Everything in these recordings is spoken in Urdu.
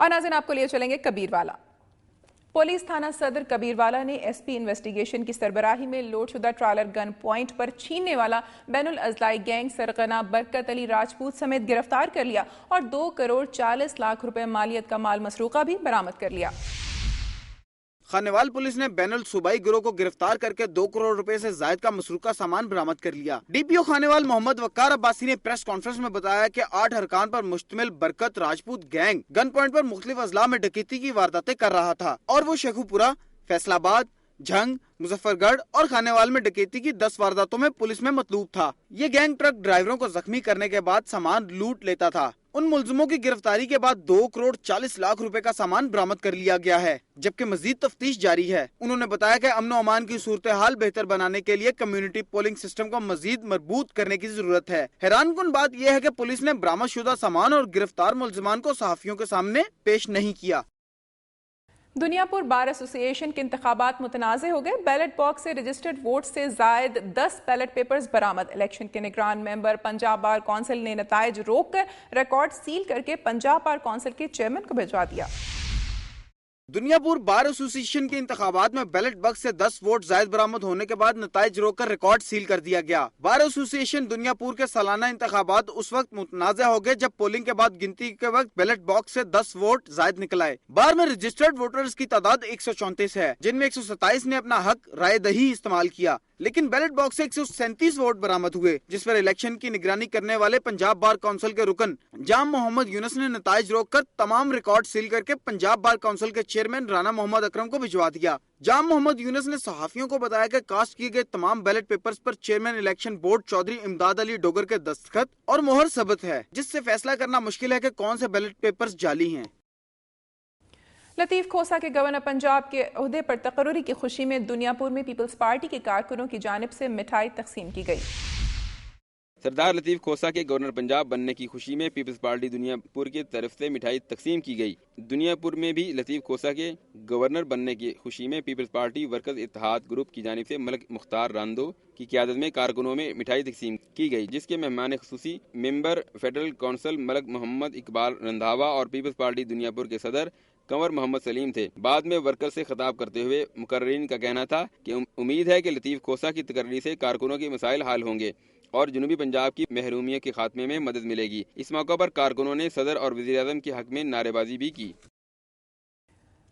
اور ناظرین آپ کو لیے چلیں گے کبیر والا۔ پولیس تھانہ صدر کبیر والا نے ایس پی انویسٹیگیشن کی سربراہی میں لوڈ شدہ ٹرالر گن پوائنٹ پر چھیننے والا بین الاضلاعی گینگ سرغنہ برکت علی راجپوت سمیت گرفتار کر لیا اور 2,40,00,000 روپے مالیت کا مال مسروقہ بھی برآمد کر لیا۔ خانیوال پولیس نے بین الصوبائی گروہ کو گرفتار کر کے 2 کروڑ روپے سے زائد کا مسروقہ سامان برآمد کر لیا۔ ڈی پی او خانیوال محمد وقار عباسی نے پریس کانفرنس میں بتایا کہ 8 ارکان پر مشتمل برکت راجپوت گینگ گن پوائنٹ پر مختلف اضلاع میں ڈکیتی کی وارداتیں کر رہا تھا اور وہ شیخو پورہ، فیصل آباد، جھنگ، مظفر گڑھ اور خانیوال میں ڈکیتی کی 10 وارداتوں میں پولیس میں مطلوب تھا۔ یہ گینگ ٹرک ڈرائیوروں کو زخمی کرنے کے بعد سامان لوٹ لیتا تھا۔ ان ملزموں کی گرفتاری کے بعد 2,40,00,000 روپے کا سامان برآمد کر لیا گیا ہے، جبکہ مزید تفتیش جاری ہے۔ انہوں نے بتایا کہ امن و امان کی صورتحال بہتر بنانے کے لیے کمیونٹی پولنگ سسٹم کو مزید مربوط کرنے کی ضرورت ہے۔ حیران کن بات یہ ہے کہ پولیس نے برآمد شدہ سامان اور گرفتار ملزمان کو صحافیوں کے سامنے پیش نہیں کیا۔ دنیا پور بار ایسوسی ایشن کے انتخابات متنازع ہو گئے۔ بیلٹ باکس سے رجسٹرڈ ووٹ سے زائد 10 بیلٹ پیپرز برآمد۔ الیکشن کے نگران ممبر پنجاب بار کونسل نے نتائج روک کر ریکارڈ سیل کر کے پنجاب بار کونسل کے چیئرمین کو بھجوا دیا۔ دنیا پور بار ایسوسی ایشن کے انتخابات میں بیلٹ باکس سے 10 ووٹ زائد برآمد ہونے کے بعد نتائج روک کر ریکارڈ سیل کر دیا گیا۔ بار ایسوسی ایشن دنیا پور کے سالانہ انتخابات اس وقت متنازع ہو گئے جب پولنگ کے بعد گنتی کے وقت بیلٹ باکس سے 10 ووٹ زائد نکل آئے۔ بار میں رجسٹرڈ ووٹرز کی تعداد 134 ہے، جن میں 127 نے اپنا حق رائے دہی استعمال کیا، لیکن بیلٹ باکس سے 137 ووٹ برآمد ہوئے، جس پر الیکشن کی نگرانی کرنے والے پنجاب بار کونسل کے رکن جام محمد یونس نے نتائج روک کر تمام ریکارڈ سیل کر کے پنجاب بار کونسل کے چیئرمین رانا محمد اکرم کو بھجوا دیا۔ جام محمد یونس نے صحافیوں کو بتایا کہ کاسٹ کیے گئے تمام بیلٹ پیپرز پر چیئرمین الیکشن بورڈ چودھری امداد علی ڈوگر کے دستخط اور مہر ثبت ہے، جس سے فیصلہ کرنا مشکل ہے کہ کون سے بیلٹ پیپرز جعلی ہیں۔ لطیف کھوسہ کے گورنر پنجاب کے عہدے پر تقرری کی خوشی میں دنیا پور میں پیپلز پارٹی کے کارکنوں کی جانب سے مٹھائی تقسیم کی گئی۔ سردار لطیف کھوسہ کے گورنر پنجاب بننے کی خوشی میں پیپلز پارٹی دنیا پور کی طرف سے مٹھائی تقسیم کی گئی۔ دنیا پور میں بھی لطیف کھوسہ کے گورنر بننے کی خوشی میں پیپلز پارٹی ورکرز اتحاد گروپ کی جانب سے ملک مختار راندو کی قیادت میں کارکنوں میں مٹھائی تقسیم کی گئی، جس کے مہمان خصوصی ممبر فیڈرل کونسل ملک محمد اقبال رندھاوا اور پیپلز پارٹی دنیا پور کے صدر کنور محمد سلیم تھے۔ بعد میں ورکر سے خطاب کرتے ہوئے مقررین کا کہنا تھا کہ امید ہے کہ لطیف کھوسہ کی تقرری سے کارکنوں کے مسائل حل ہوں گے اور جنوبی پنجاب کی محرومیت کے خاتمے میں مدد ملے گی۔ اس موقع پر کارکنوں نے صدر اور وزیر اعظم کے حق میں نعرے بازی بھی کی۔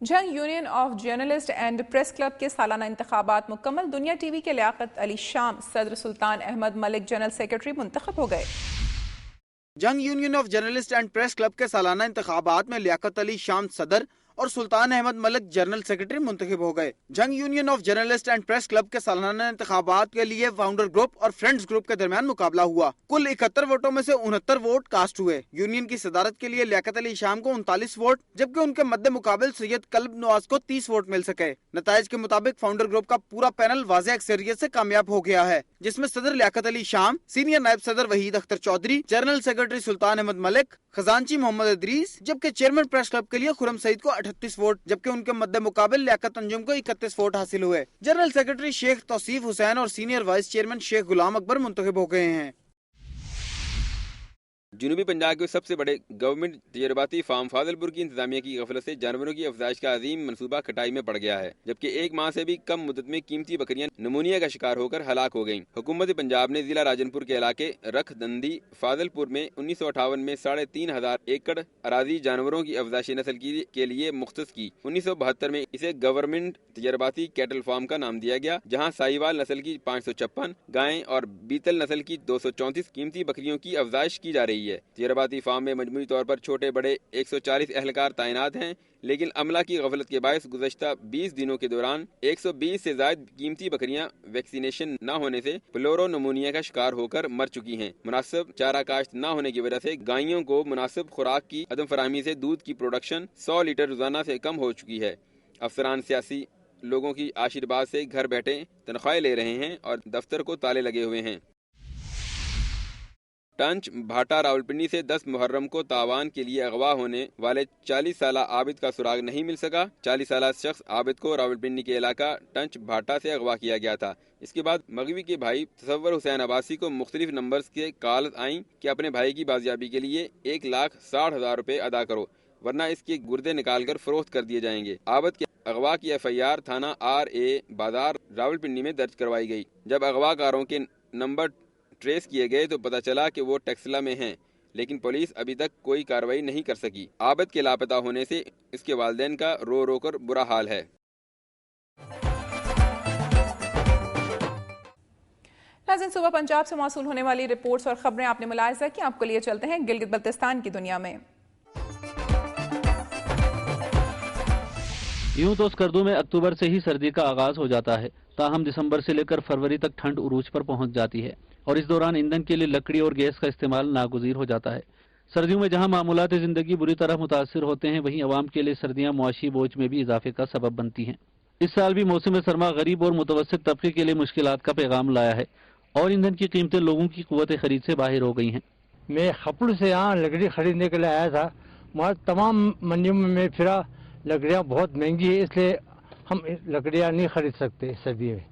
جنگ union of journalist and press club کے سالانہ انتخابات مکمل۔ دنیا ٹی وی کے لیاقت علی شام صدر، سلطان احمد ملک جنرل سیکرٹری منتخب ہو گئے۔ جنگ union of journalist and press club کے سالانہ انتخابات میں لیاقت علی شام صدر اور سلطان احمد ملک جنرل سیکرٹری منتخب ہو گئے۔ جنگ union of journalist and press club کے سالانہ انتخابات کے لیے فاؤنڈر گروپ اور فرینڈز گروپ کے درمیان مقابلہ ہوا۔ کل 71 ووٹوں میں سے 69 ووٹ کاسٹ ہوئے۔ یونین کی صدارت کے لیے لیاقت علی شام کو 39 ووٹ، جبکہ ان کے مد مقابل سید قلب نواز کو 30 ووٹ مل سکے۔ نتائج کے مطابق فاؤنڈر گروپ کا پورا پینل واضح اکثریت سے کامیاب ہو گیا ہے، جس میں صدر لیاقت علی شام، سینئر نائب صدر وحید اختر چودھری، جنرل سیکرٹری سلطان احمد ملک، خزانچی محمد ادریس، جبکہ چیئرمین پریس کلب کے لیے خرم سعید کو 38 ووٹ، جبکہ ان کے مد مقابل لیاقت انجم کو 31 ووٹ حاصل ہوئے۔ جنرل سیکرٹری شیخ توصیف حسین اور senior vice chairman Sheikh Ghulam اکبر منتخب ہو گئے ہیں۔ جنوبی پنجاب کے سب سے بڑے گورنمنٹ تجرباتی فارم فاضل پور کی انتظامیہ کی غفلت سے جانوروں کی افزائش کا عظیم منصوبہ کٹائی میں پڑ گیا ہے، جبکہ 1 ماہ سے بھی کم مدت میں قیمتی بکریاں نمونیا کا شکار ہو کر ہلاک ہو گئیں۔ حکومت پنجاب نے ضلع راجن پور کے علاقے رکھ دندی فاضل پور میں 1958 میں 3,500 ایکڑ اراضی جانوروں کی افزائش نسل کے لیے مختص کی۔ 1972 میں اسے گورنمنٹ تجرباتی کیٹل فارم کا نام دیا گیا، جہاں ساہیوال نسل کی 556 گائیں اور بیتل نسل کی 234 قیمتی بکریوں کی افزائش کی جا رہی ہے۔ تجرباتی فارم میں مجموعی طور پر چھوٹے بڑے 140 اہلکار تعینات ہیں، لیکن عملہ کی غفلت کے باعث گزشتہ 20 دنوں کے دوران 120 سے زائد قیمتی بکریاں ویکسینیشن نہ ہونے سے پلورو نمونیا کا شکار ہو کر مر چکی ہیں۔ مناسب چارہ کاشت نہ ہونے کی وجہ سے گائیوں کو مناسب خوراک کی عدم فراہمی سے دودھ کی پروڈکشن 100 لیٹر روزانہ سے کم ہو چکی ہے۔ افسران سیاسی لوگوں کی آشیرواد سے گھر بیٹھے تنخواہیں لے رہے ہیں اور دفتر کو تالے لگے ہوئے ہیں۔ ٹنچ بھاٹا راولپنڈی سے 10 محرم کو تاوان کے لیے اغوا ہونے والے 40 سالہ عابد کا سراغ نہیں مل سکا۔ 40 سالہ شخص عابد کو راولپنڈی کے علاقہ ٹنچ بھاٹا سے اغوا کیا گیا تھا۔ اس کے بعد مغوی کے بھائی تصور حسین عباسی کو مختلف نمبرز کے کالز آئیں کہ اپنے بھائی کی بازیابی کے لیے 1,60,000 روپے ادا کرو۔ ورنہ اس کے گردے نکال کر فروخت کر دیے جائیں گے۔ عابد کے اغوا کی FIR تھانہ RA بازار راولپنڈی میں درج کروائی گئی۔ جب اغوا کاروں کے نمبر ٹریس کیے گئے تو پتہ چلا کہ وہ ٹیکسلا میں ہیں، لیکن پولیس ابھی تک کوئی کارروائی نہیں کر سکی۔ عابد کے لاپتہ ہونے سے اس کے والدین کا رو رو کر برا حال ہے۔ ناظرین، صبح پنجاب سے موصول ہونے والی رپورٹس اور خبریں آپ نے ملاحظہ کی، آپ کو لیے چلتے ہیں گلگت بلتستان کی دنیا میں۔ یوں تو اسکردو میں اکتوبر سے ہی سردی کا آغاز ہو جاتا ہے، تاہم دسمبر سے لے کر فروری تک ٹھنڈ عروج پر پہنچ جاتی ہے اور اس دوران ایندھن کے لیے لکڑی اور گیس کا استعمال ناگزیر ہو جاتا ہے۔ سردیوں میں جہاں معمولات زندگی بری طرح متاثر ہوتے ہیں، وہیں عوام کے لیے سردیاں معاشی بوجھ میں بھی اضافے کا سبب بنتی ہیں۔ اس سال بھی موسم سرما غریب اور متوسط طبقے کے لیے مشکلات کا پیغام لایا ہے اور ایندھن کی قیمتیں لوگوں کی قوت خرید سے باہر ہو گئی ہیں۔ میں خپڑ سے یہاں لکڑی خریدنے کے لیے آیا تھا، وہاں تمام منڈیوں میں پھرا، لکڑیاں بہت مہنگی ہے، اس لیے ہم لکڑیاں نہیں خرید سکتے سردی میں۔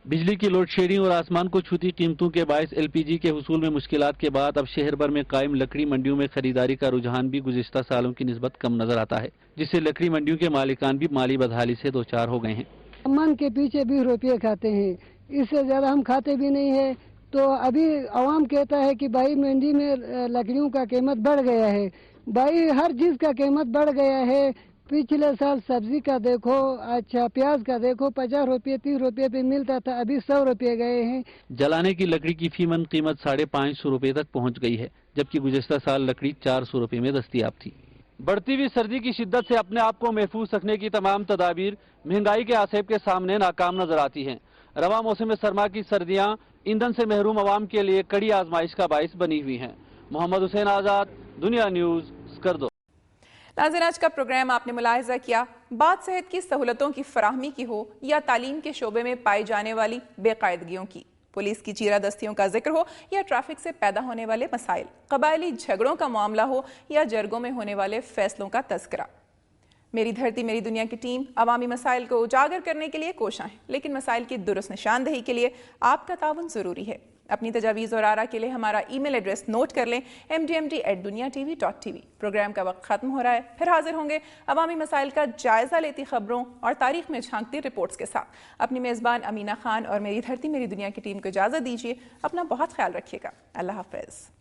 بجلی کی لوڈ شیڈنگ اور آسمان کو چھوتی قیمتوں کے باعث LPG کے حصول میں مشکلات کے بعد اب شہر بھر میں قائم لکڑی منڈیوں میں خریداری کا رجحان بھی گزشتہ سالوں کی نسبت کم نظر آتا ہے، جس سے لکڑی منڈیوں کے مالکان بھی مالی بدحالی سے دوچار ہو گئے ہیں۔ من کے پیچھے 20 روپے کھاتے ہیں، اس سے زیادہ ہم کھاتے بھی نہیں ہیں، تو ابھی عوام کہتا ہے کہ بھائی منڈی میں لکڑیوں کا قیمت بڑھ گیا ہے، بھائی ہر چیز کا قیمت بڑھ گیا ہے۔ پچھلے سال سبزی کا دیکھو، اچھا پیاز کا دیکھو، 50 روپے 30 روپے پہ ملتا تھا، ابھی 100 روپے گئے ہیں۔ جلانے کی لکڑی کی فی من قیمت 550 روپے تک پہنچ گئی ہے، جبکہ گزشتہ سال لکڑی 400 روپے میں دستیاب تھی۔ بڑھتی ہوئی سردی کی شدت سے اپنے آپ کو محفوظ رکھنے کی تمام تدابیر مہنگائی کے آسیب کے سامنے ناکام نظر آتی ہیں۔ رواں موسم سرما کی سردیاں ایندھن سے محروم عوام کے لیے کڑی آزمائش کا باعث بنی ہوئی ہیں۔ محمد حسین آزاد، دنیا نیوز، اسکردو۔ ناظرین، آج کا پروگرام آپ نے ملاحظہ کیا، بات صحت کی سہولتوں کی فراہمی کی ہو یا تعلیم کے شعبے میں پائی جانے والی بے قاعدگیوں کی، پولیس کی چیرہ دستیوں کا ذکر ہو یا ٹریفک سے پیدا ہونے والے مسائل، قبائلی جھگڑوں کا معاملہ ہو یا جرگوں میں ہونے والے فیصلوں کا تذکرہ۔ میری دھرتی میری دنیا کی ٹیم عوامی مسائل کو اجاگر کرنے کے لیے کوشاں ہے، لیکن مسائل کی درست نشاندہی کے لیے آپ کا تعاون ضروری ہے۔ اپنی تجاویز اور آراء کے لیے ہمارا ای میل ایڈریس نوٹ کر لیں، mdmd@duniatv.tv۔ پروگرام کا وقت ختم ہو رہا ہے، پھر حاضر ہوں گے عوامی مسائل کا جائزہ لیتی خبروں اور تاریخ میں جھانکتی رپورٹس کے ساتھ۔ اپنی میزبان امینہ خان اور میری دھرتی میری دنیا کی ٹیم کو اجازت دیجیے، اپنا بہت خیال رکھیے گا۔ اللہ حافظ۔